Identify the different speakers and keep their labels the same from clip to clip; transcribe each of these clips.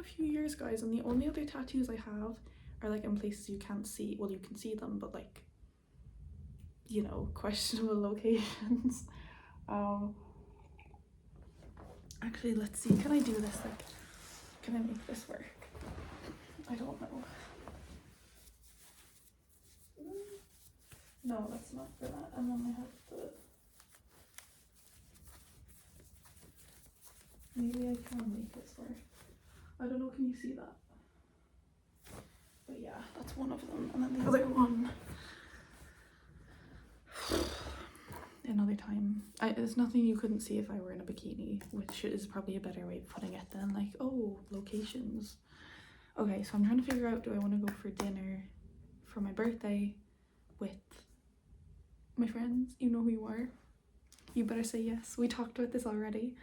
Speaker 1: a few years, guys, and the only other tattoos I have are like in places you can't see. Well, you can see them, but like, you know, questionable locations. Actually, let's see, can I do this? Like, can I make this work? I don't know. No, that's not for that. And then I have the... Maybe I can make this work. I don't know, can you see that? But yeah, that's one of them. And then the other one... Another time. It's nothing you couldn't see if I were in a bikini, which is probably a better way of putting it than like, oh, locations. Okay, so I'm trying to figure out, do I want to go for dinner for my birthday with my friends? You know who you are. You better say yes. We talked about this already.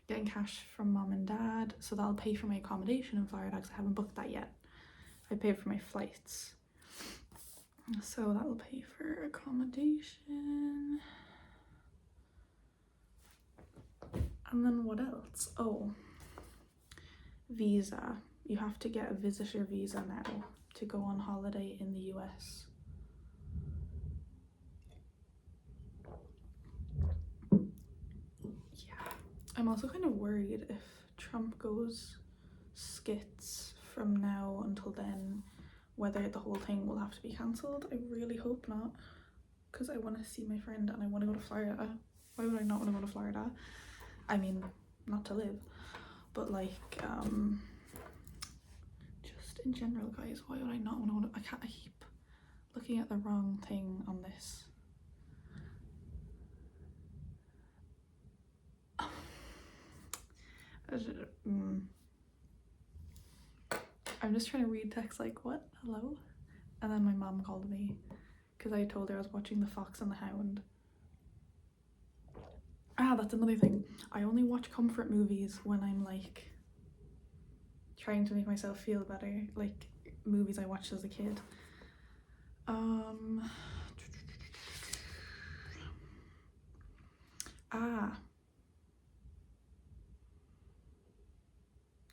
Speaker 1: Getting cash from mom and dad, so that'll pay for my accommodation in Florida because I haven't booked that yet. I paid for my flights, so that'll pay for accommodation. And then what else? Oh, visa. You have to get a visitor visa now to go on holiday in the US. Yeah, I'm also kind of worried if Trump goes skits from now until then, whether the whole thing will have to be cancelled. I really hope not, because I want to see my friend and I want to go to Florida. Why would I not want to go to Florida? I mean, not to live, but like, just in general, guys, why would I not want to go to... I keep looking at the wrong thing on this. I'm just trying to read text like, what? Hello? And then my mom called me because I told her I was watching The Fox and the Hound. Ah, that's another thing. I only watch comfort movies when I'm like trying to make myself feel better, like movies I watched as a kid.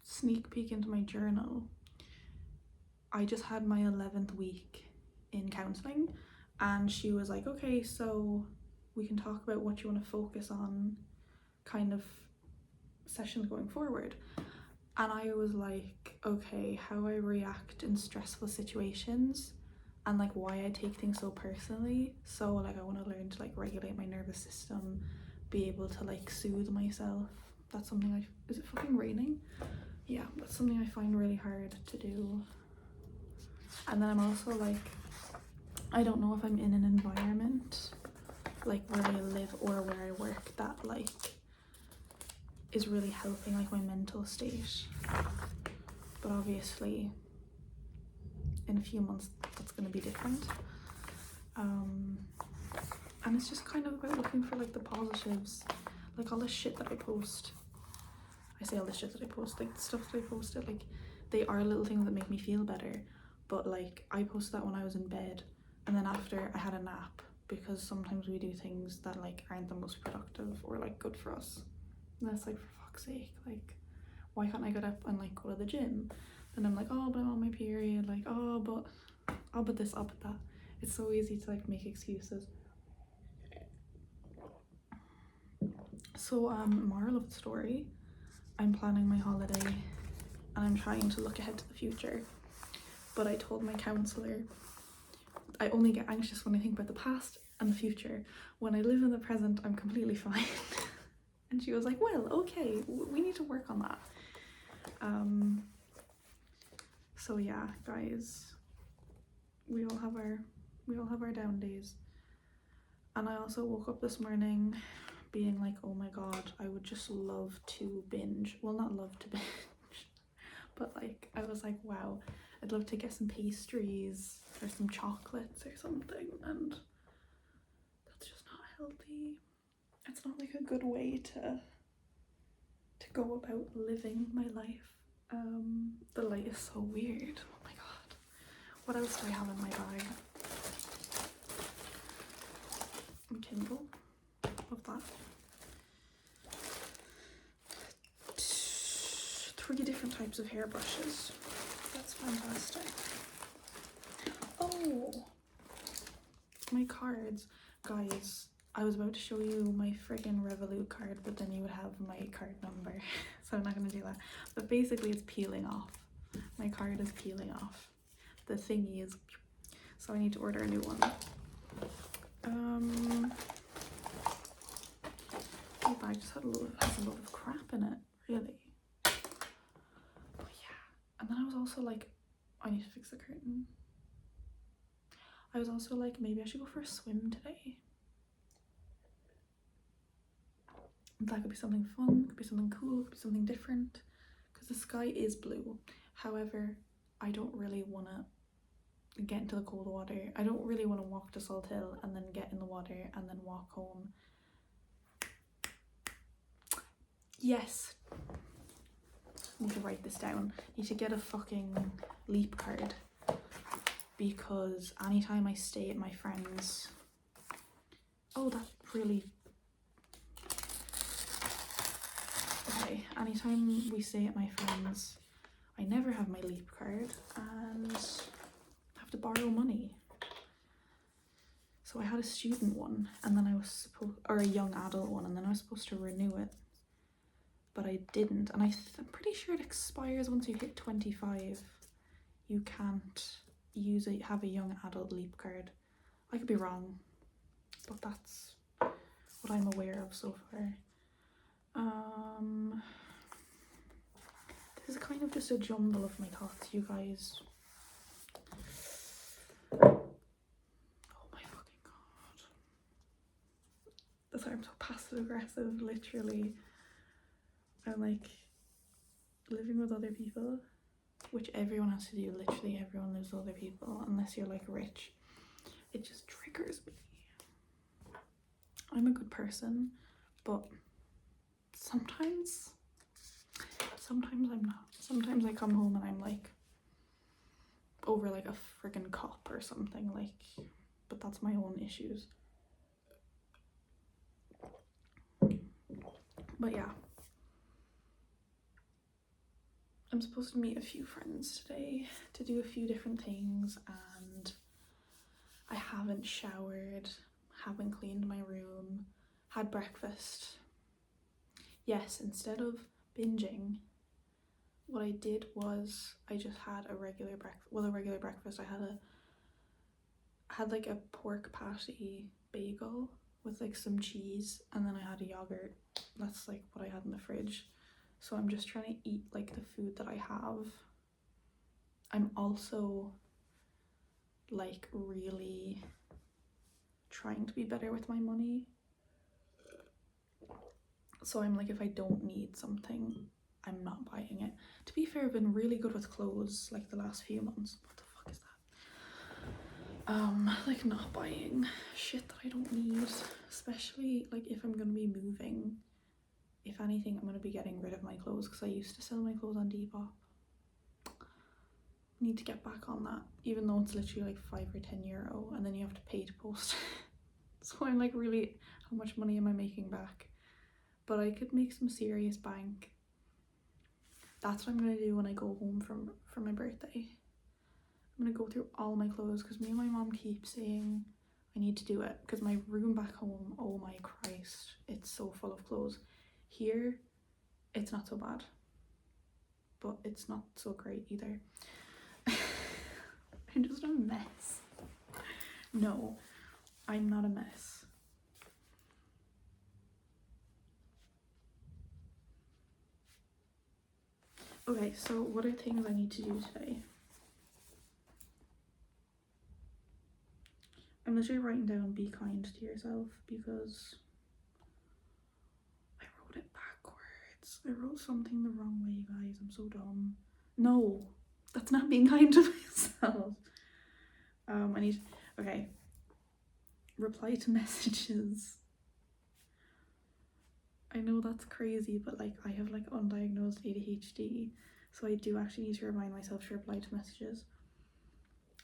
Speaker 1: Sneak peek into my journal. I just had my 11th week in counselling and she was like, okay, so we can talk about what you want to focus on kind of sessions going forward. And I was like, okay, how I react in stressful situations and like why I take things so personally. So like I want to learn to like regulate my nervous system, be able to like soothe myself. That's something is it fucking raining? Yeah, that's something I find really hard to do. And then I'm also like, I don't know if I'm in an environment like where I live or where I work that like is really helping like my mental state. But obviously in a few months that's going to be different. And it's just kind of about looking for like the positives, like all the shit that I post. I say all the shit that I post, like the stuff that I posted, like they are little things that make me feel better. But like I posted that when I was in bed and then after I had a nap, because sometimes we do things that like aren't the most productive or like good for us. And that's like, for fuck's sake, like why can't I get up and like go to the gym? Then I'm like, oh, but I'm on my period, like, oh, but this, oh, but that. It's so easy to like make excuses. So moral of the story, I'm planning my holiday and I'm trying to look ahead to the future. But I told my counsellor I only get anxious when I think about the past and the future. When I live in the present, I'm completely fine. And she was like, well, okay, we need to work on that. So yeah, guys, we all have our down days. And I also woke up this morning being like, oh my god, I would just love to binge. Well, not love to binge, but like I was like, wow, I'd love to get some pastries or some chocolates or something, and that's just not healthy. It's not like a good way to go about living my life. The light is so weird. Oh my god. What else do I have in my bag? A Kindle. Love that. 3 different types of hairbrushes. That's fantastic. Oh, my cards. Guys, I was about to show you my friggin' Revolut card, but then you would have my card number. So I'm not gonna do that. But basically it's peeling off. My card is peeling off. The thingy is, so I need to order a new one. My bag just has a lot of crap in it, really. But yeah, and then I was also like, I need to fix the curtain. I was also like, maybe I should go for a swim today. That could be something fun, could be something cool, could be something different, because the sky is blue. However, I don't really want to get into the cold water. I don't really want to walk to Salt Hill and then get in the water and then walk home. Yes, I need to write this down. I need to get a fucking Leap card, because anytime I stay at my friends, oh, that really, okay, anytime we stay at my friends, I never have my Leap card and have to borrow money. So I had a student one, and then I was supposed, or a young adult one, and then I was supposed to renew it, but I didn't. And I'm pretty sure it expires once you hit 25. You can't have a young adult Leap card. I could be wrong, but that's what I'm aware of so far. This is kind of just a jumble of my thoughts, you guys. Oh my fucking god. Sorry, I'm so passive aggressive, literally. I'm like living with other people, which everyone has to do. Literally everyone lives with other people unless you're like rich. It just triggers me. I'm a good person, but sometimes I'm not. Sometimes I come home and I'm like over like a friggin' cop or something, like, but that's my own issues. But yeah, I'm supposed to meet a few friends today to do a few different things, and I haven't showered, haven't cleaned my room, had breakfast. Yes, instead of binging, what I did was I just had a regular breakfast. I had like a pork patty bagel with like some cheese, and then I had a yogurt. That's like what I had in the fridge. So I'm just trying to eat like the food that I have. I'm also like really trying to be better with my money. So I'm like, if I don't need something, I'm not buying it. To be fair, I've been really good with clothes like the last few months. What the fuck is that? Like not buying shit that I don't need, especially like if I'm gonna be moving. If anything, I'm gonna be getting rid of my clothes, because I used to sell my clothes on Depop. Need to get back on that, even though it's literally like €5 or €10, and then you have to pay to post. So I'm like, really, how much money am I making back? But I could make some serious bank. That's what I'm gonna do when I go home for my birthday. I'm gonna go through all my clothes, because me and my mom keep saying I need to do it, because my room back home, oh my Christ, it's so full of clothes. Here, it's not so bad, but it's not so great either. I'm just a mess. No, I'm not a mess. Okay, so what are things I need to do today? I'm literally writing down be kind to yourself, because I wrote it backwards. I wrote something the wrong way, guys. I'm so dumb. No, that's not being kind to myself. Okay. Reply to messages. I know that's crazy, but like I have like undiagnosed ADHD, so I do actually need to remind myself to reply to messages.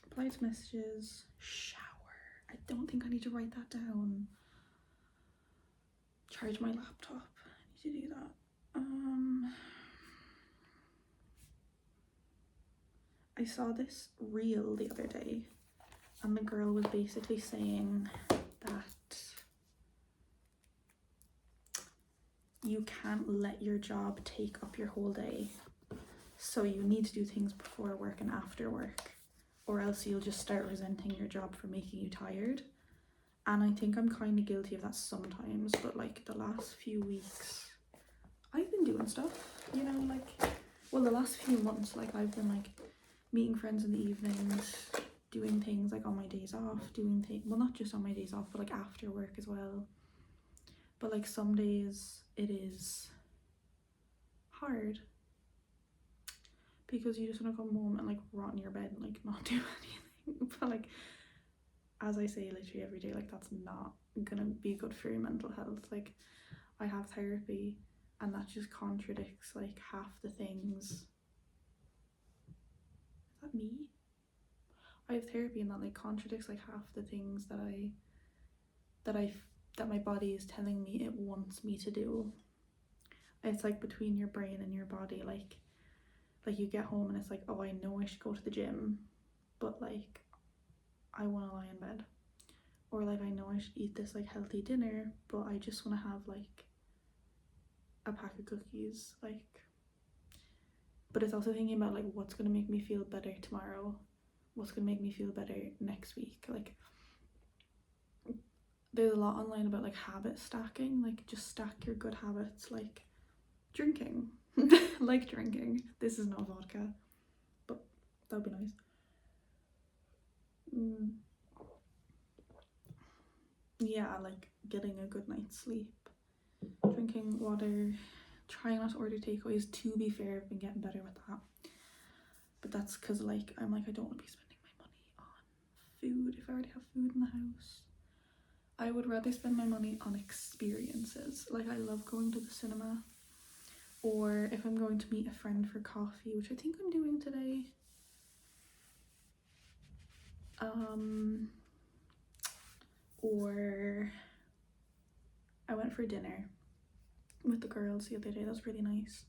Speaker 1: Reply to messages. Shower. I don't think I need to write that down. Charge my laptop. I need to do that. I saw this reel the other day, and the girl was basically saying that you can't let your job take up your whole day. So you need to do things before work and after work, or else you'll just start resenting your job for making you tired. And I think I'm kind of guilty of that sometimes, but like the last few weeks I've been doing stuff, you know, like, well, the last few months, like I've been like meeting friends in the evenings, doing things like on my days off, doing things, well, not just on my days off, but like after work as well. But like some days it is hard because you just want to come home and like rot in your bed and like not do anything. But like, as I say literally every day, like that's not gonna be good for your mental health. Like I have therapy and that just contradicts like half the things. Is that me? I have therapy and that like contradicts like half the things that my body is telling me it wants me to do. It's like between your brain and your body, like you get home and it's like, oh, I know I should go to the gym, but like I want to lie in bed. Or like I know I should eat this like healthy dinner, but I just want to have like a pack of cookies, like. But it's also thinking about like what's going to make me feel better tomorrow, what's going to make me feel better next week. Like there's a lot online about like habit stacking, like just stack your good habits, like drinking. Like drinking. This is not vodka, but that would be nice. Yeah, like getting a good night's sleep, drinking water, trying not to order takeaways. To be fair, I've been getting better with that, but that's because like I'm like, I don't want to be spending my money on food if I already have food in the house. I would rather spend my money on experiences. Like I love going to the cinema, or if I'm going to meet a friend for coffee, which I think I'm doing today. Or I went for dinner with the girls the other day. That was really nice.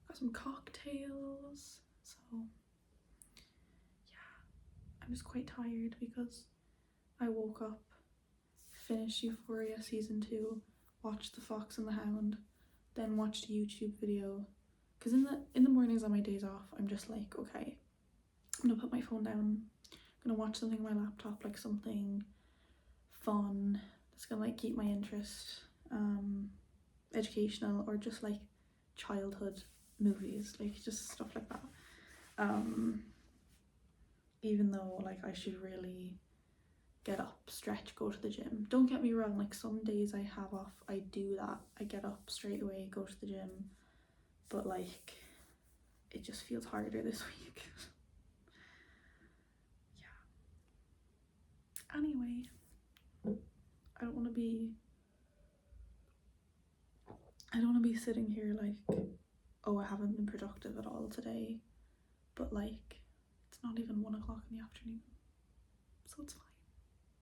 Speaker 1: Got some cocktails. So yeah, I'm just quite tired because I woke up, finished Euphoria season 2, watched The Fox and the Hound, then watched a YouTube video. Because in the mornings on my days off, I'm just like, okay, I'm gonna put my phone down, I'm gonna watch something on my laptop, like something fun that's gonna like keep my interest, educational, or just like childhood movies, like just stuff like that. Even though like I should really get up, stretch, go to the gym. Don't get me wrong, like some days I have off, I do that, I get up straight away, go to the gym, but like it just feels harder this week. Yeah, anyway, I don't want to be sitting here like, oh, I haven't been productive at all today, but like it's not even 1 o'clock in the afternoon, so it's fine.